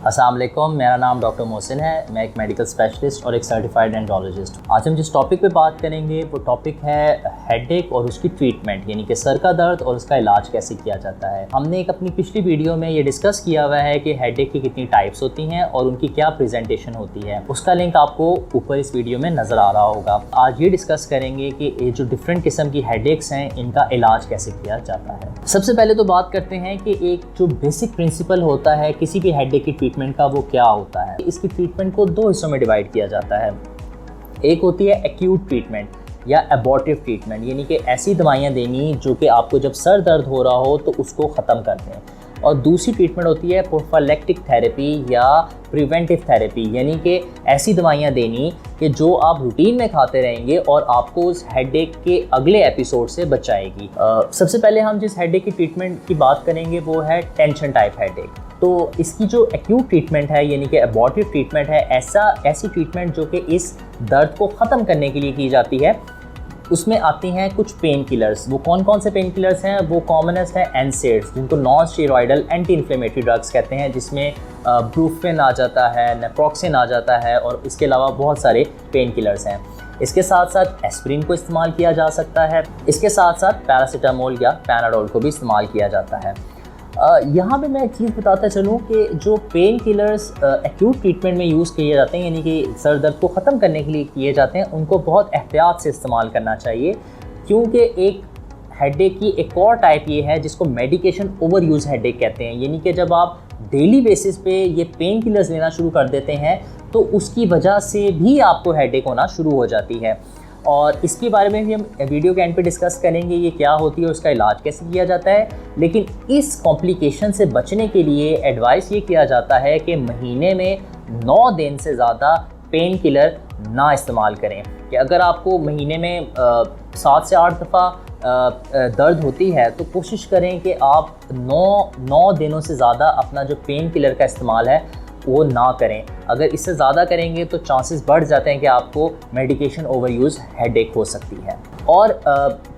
अस्सलाम वालेकुम, मेरा नाम डॉक्टर मोहसिन है। मैं एक मेडिकल स्पेशलिस्ट और एक सर्टिफाइड एंडोलॉजिस्ट हूँ। आज हम जिस टॉपिक पे बात करेंगे वो टॉपिक है हेडेक और उसकी ट्रीटमेंट, यानी कि सर का दर्द और उसका इलाज कैसे किया जाता है। हमने एक अपनी पिछली वीडियो में ये डिस्कस किया हुआ है कि हेडेक की कितनी टाइप्स होती हैं और उनकी क्या प्रेजेंटेशन होती है। उसका लिंक आपको ऊपर इस वीडियो में नज़र आ रहा होगा। आज ये डिस्कस करेंगे कि ये जो डिफरेंट किस्म की हेडेक्स हैं इनका इलाज कैसे किया जाता है। सबसे पहले तो बात करते हैं कि एक जो बेसिक प्रिंसिपल होता है किसी भी हेडेक की ट्रीटमेंट का, वो क्या होता है। इसकी ट्रीटमेंट को दो हिस्सों में डिवाइड किया जाता है। एक होती है एक्यूट ट्रीटमेंट या एबॉर्टिव ट्रीटमेंट, यानी कि ऐसी दवाइयाँ देनी जो कि आपको जब सर दर्द हो रहा हो तो उसको ख़त्म कर दें। और दूसरी ट्रीटमेंट होती है प्रोफाइलैक्टिक थेरेपी या प्रिवेंटिव थेरेपी, यानी कि ऐसी दवाइयाँ देनी कि जो आप रूटीन में खाते रहेंगे और आपको उस हेडेक के अगले एपिसोड से बचाएगी। सबसे पहले हम जिस हेडेक की ट्रीटमेंट की बात करेंगे वो है टेंशन टाइप हेडेक। तो इसकी जो एक्यूट ट्रीटमेंट है यानी कि एबॉर्टिव ट्रीटमेंट है, ऐसी ट्रीटमेंट जो कि इस दर्द को ख़त्म करने के लिए की जाती है। उसमें आती हैं कुछ पेन किलर्स। वो कौन कौन से पेन किलर्स हैं? वो कॉमनेस्ट है एनसेड्स, जिनको non steroidal anti inflammatory drugs कहते हैं, जिसमें ब्रूफेन आ जाता है, नेप्रोक्सिन आ जाता है और इसके अलावा बहुत सारे पेन किलर्स हैं। इसके साथ साथ एस्प्रिन को इस्तेमाल किया जा सकता है। इसके साथ साथ पैरासीटामोल या पैनाडोल को भी इस्तेमाल किया जाता है। यहाँ पे मैं एक चीज़ बताता चलूँ कि जो पेन किलर्स एक्यूट ट्रीटमेंट में यूज़ किए जाते हैं, यानी कि सर दर्द को ख़त्म करने के लिए किए जाते हैं, उनको बहुत एहतियात से इस्तेमाल करना चाहिए, क्योंकि एक हेडेक की एक और टाइप ये है जिसको मेडिकेशन ओवर यूज़ हेडेक कहते हैं। यानी कि जब आप डेली बेसिस पे ये पेन किलर्स लेना शुरू कर देते हैं तो उसकी वजह से भी आपको हेडेक होना शुरू हो जाती है। और इसके बारे में भी हम वीडियो के एंड पे डिस्कस करेंगे, ये क्या होती है और उसका इलाज कैसे किया जाता है। लेकिन इस कॉम्प्लिकेशन से बचने के लिए एडवाइस ये किया जाता है कि महीने में 9 दिन से ज़्यादा पेन किलर ना इस्तेमाल करें। कि अगर आपको महीने में 7 से 8 दफ़ा दर्द होती है तो कोशिश करें कि आप 9 दिनों से ज़्यादा अपना जो पेन किलर का इस्तेमाल है वो ना करें। अगर इससे ज़्यादा करेंगे तो चांसेस बढ़ जाते हैं कि आपको मेडिकेशन ओवरयूज़ हेडेक हो सकती है। और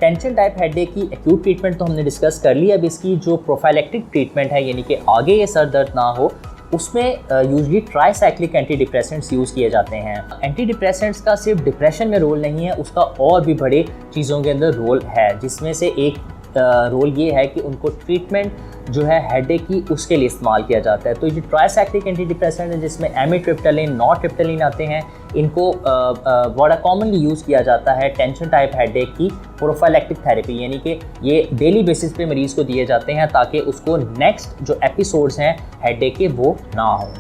टेंशन टाइप हेडेक की एक्यूट ट्रीटमेंट तो हमने डिस्कस कर ली। अब इसकी जो प्रोफाइलैक्टिक ट्रीटमेंट है, यानी कि आगे ये सर दर्द ना हो, उसमें usually tricyclic anti depressants use किए जाते हैं। एंटी डिप्रेसेंट्स का सिर्फ डिप्रेशन में रोल नहीं है, उसका और भी बड़े चीज़ों के अंदर रोल है, जिसमें से एक रोल ये है कि उनको ट्रीटमेंट जो है हेडेक की उसके लिए इस्तेमाल किया जाता है। तो ये ट्राईसाइक्लिक एंटी डिप्रेसेंट है जिसमें एमिट्रिप्टालिन, नॉरट्रिप्टालिन आते हैं, इनको बड़ा कॉमनली यूज़ किया जाता है टेंशन टाइप हेडेक की प्रोफाइलैक्टिक थेरेपी, यानी कि ये डेली बेसिस पे मरीज़ को दिए जाते हैं ताकि उसको नेक्स्ट जो एपिसोड्स हैं हेडेक के वो ना हो।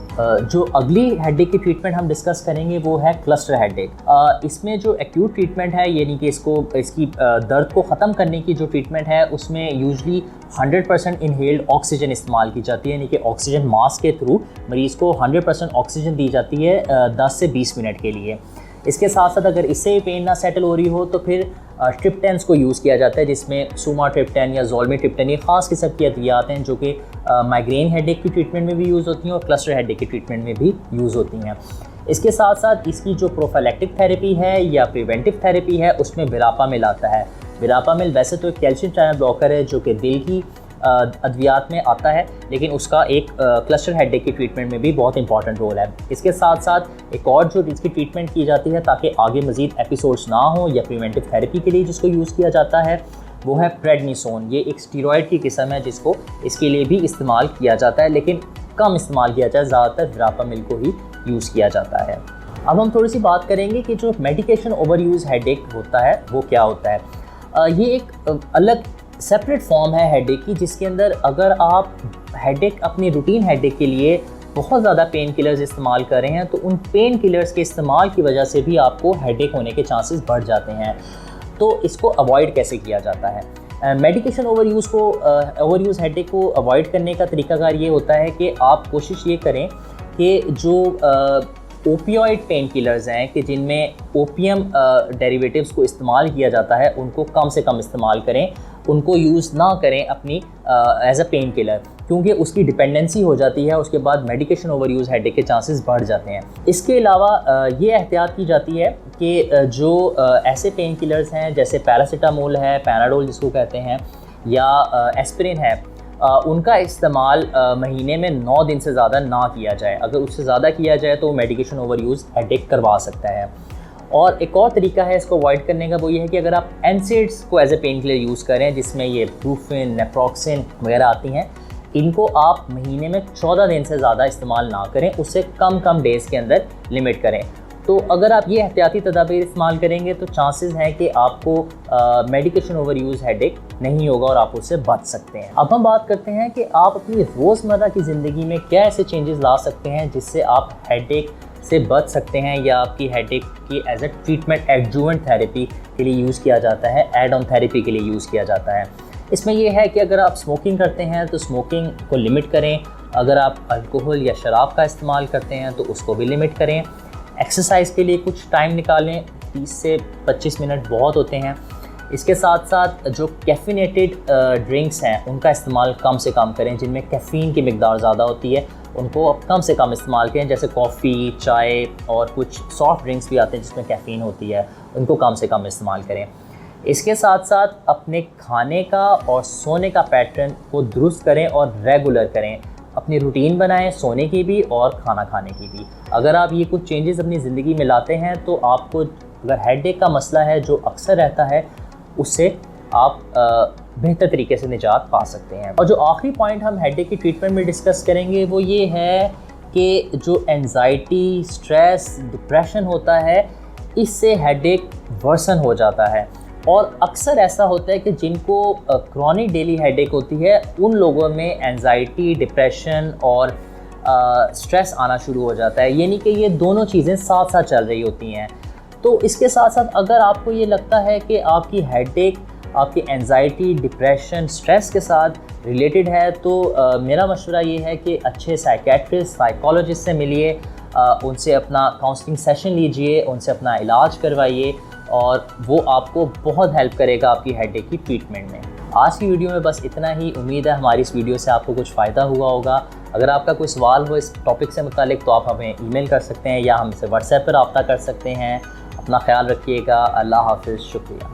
जो अगली हेडेक की ट्रीटमेंट हम डिस्कस करेंगे वो है क्लस्टर हेडेक। इसमें जो एक्यूट ट्रीटमेंट है, यानी कि इसकी दर्द को ख़त्म करने की जो ट्रीटमेंट है उसमें यूजली 100% इनहेल्ड ऑक्सीजन इस्तेमाल की जाती है, यानी कि ऑक्सीजन मास्क के थ्रू मरीज़ को 100% ऑक्सीजन दी जाती है 10 से 20 मिनट के लिए। इसके साथ साथ अगर इससे पेन ना सेटल हो रही हो तो फिर ट्रिप्टेंस को यूज़ किया जाता है, जिसमें सुमाट्रिप्टेन या ज़ोल्मिट्रिप्टेन, ये ख़ास किस्म की अद्वियात हैं जो कि माइग्रेन हेडेक की ट्रीटमेंट में भी यूज़ होती हैं और क्लस्टर हेडेक की ट्रीटमेंट में भी यूज़ होती हैं। इसके साथ साथ इसकी जो प्रोफाइलैक्टिक थेरेपी है या प्रिवेंटिव थेरेपी है उसमें विरापामिल आता है। विरापामिल वैसे तो एक कैल्शियम चैनल ब्लॉकर है जो कि दिल की अद्वियात में आता है, लेकिन उसका एक क्लस्टर हेडेक की ट्रीटमेंट में भी बहुत इंपॉर्टेंट रोल है। इसके साथ साथ एक और जो इसकी ट्रीटमेंट की जाती है ताकि आगे मज़ीद एपिसोड्स ना हो या प्रिवेंटिव थेरेपी के लिए जिसको यूज़ किया जाता है वो है प्रेडनिसोन। ये एक स्टीरॉयड की किस्म है जिसको इसके लिए भी इस्तेमाल किया जाता है, लेकिन कम इस्तेमाल किया जाता है, ज़्यादातर विरापामिल को ही यूज़ किया जाता है। अब हम थोड़ी सी बात करेंगे कि जो मेडिकेशन ओवर यूज़ हेडेक होता है वो क्या होता है। ये एक अलग सेपरेट फॉर्म है हेडेक की, जिसके अंदर अगर आप हेडेक अपनी रूटीन हेडेक के लिए बहुत ज़्यादा पेन किलर्स इस्तेमाल कर रहे हैं तो उन पेन किलर्स के इस्तेमाल की वजह से भी आपको हेडेक होने के चांसेस बढ़ जाते हैं। तो इसको अवॉइड कैसे किया जाता है? मेडिकेशन ओवरयूज़ हेडेक को अवॉइड करने का तरीकाकार ये होता है कि आप कोशिश ये करें कि जो ओपियोइड पेन किलर्स हैं कि जिनमें ओपियम डेरिवेटिव्स को इस्तेमाल किया जाता है उनको कम से कम इस्तेमाल करें, उनको यूज़ ना करें अपनी एज अ पेन किलर, क्योंकि उसकी डिपेंडेंसी हो जाती है, उसके बाद मेडिकेशन ओवरयूज़ हेडेक के चांसेस बढ़ जाते हैं। इसके अलावा ये एहतियात की जाती है कि जो ऐसे पेन किलर्स हैं जैसे पैरासीटामोल है, पैनाडोल जिसको कहते हैं, या एस्पिरिन है, उनका इस्तेमाल महीने में 9 दिन से ज़्यादा ना किया जाए। अगर उससे ज़्यादा किया जाए तो मेडिकेशन ओवर यूज़ हेडेक करवा सकता है। और एक और तरीका है इसको अवॉइड करने का, वो ये है कि अगर आप NSAIDs को as a painkiller use करें, जिसमें ये ब्रूफिन, नेप्रोक्सिन वगैरह आती हैं, इनको आप महीने में 14 दिन से ज़्यादा इस्तेमाल ना करें, उससे कम डेज़ के अंदर लिमिट करें। तो अगर आप ये एहतियाती तदाबीर इस्तेमाल करेंगे तो चांसेस हैं कि आपको मेडिकेशन ओवर यूज़ हेडेक नहीं होगा और आप उससे बच सकते हैं। अब हम बात करते हैं कि आप अपनी रोज़मर्रा की ज़िंदगी में क्या ऐसे चेंजेस ला सकते हैं जिससे आप हेडेक से बच सकते हैं, या आपकी हेडेक की as a treatment adjuvant therapy के लिए यूज़ किया जाता है, एड ऑन थेरेपी के लिए यूज़ किया जाता है। इसमें यह है कि अगर आप स्मोकिंग करते हैं तो स्मोकिंग को लिमिट करें, अगर आप अल्कोहल या शराब का इस्तेमाल करते हैं तो उसको भी लिमिट करें। एक्सरसाइज के लिए कुछ टाइम निकालें, 30 से 25 मिनट बहुत होते हैं। इसके साथ साथ जो कैफिनेटेड ड्रिंक्स हैं उनका इस्तेमाल कम से कम करें, जिनमें कैफ़ीन की मिकदार ज़्यादा होती है उनको आप कम से कम इस्तेमाल करें, जैसे कॉफ़ी, चाय और कुछ सॉफ्ट ड्रिंक्स भी आते हैं जिसमें कैफ़ीन होती है, उनको कम से कम इस्तेमाल करें। इसके साथ साथ अपने खाने का और सोने का पैटर्न को दुरुस्त करें और रेगुलर करें। अपनी रूटीन बनाएं, सोने की भी और खाना खाने की भी। अगर आप ये कुछ चेंजेस अपनी ज़िंदगी में लाते हैं तो आपको अगर हेडेक का मसला है जो अक्सर रहता है, उससे आप बेहतर तरीके से निजात पा सकते हैं। और जो आखिरी पॉइंट हम हेडेक की ट्रीटमेंट में डिस्कस करेंगे वो ये है कि जो एंजाइटी, स्ट्रेस, डिप्रेशन होता है, इससे हेडेक वर्सन हो जाता है। और अक्सर ऐसा होता है कि जिनको क्रॉनिक डेली हेडेक होती है उन लोगों में एंजाइटी, डिप्रेशन और स्ट्रेस आना शुरू हो जाता है, यानी कि ये दोनों चीज़ें साथ साथ चल रही होती हैं। तो इसके साथ साथ अगर आपको ये लगता है कि आपकी हेडेक आपकी एंजाइटी, डिप्रेशन, स्ट्रेस के साथ रिलेटेड है तो मेरा मशवरा ये है कि अच्छे साइकेट्रिस्ट, साइकोलॉजिस्ट से मिलिए, उनसे अपना काउंसलिंग सेशन लीजिए, उनसे अपना इलाज करवाइए और वो आपको बहुत हेल्प करेगा आपकी हेडेक की ट्रीटमेंट में। आज की वीडियो में बस इतना ही। उम्मीद है हमारी इस वीडियो से आपको कुछ फ़ायदा हुआ होगा। अगर आपका कोई सवाल हो इस टॉपिक से मुतालिक तो आप हमें ईमेल कर सकते हैं या हमसे व्हाट्सएप पर रब्ता कर सकते हैं। अपना ख्याल रखिएगा। अल्लाह हाफ़िज़। शुक्रिया।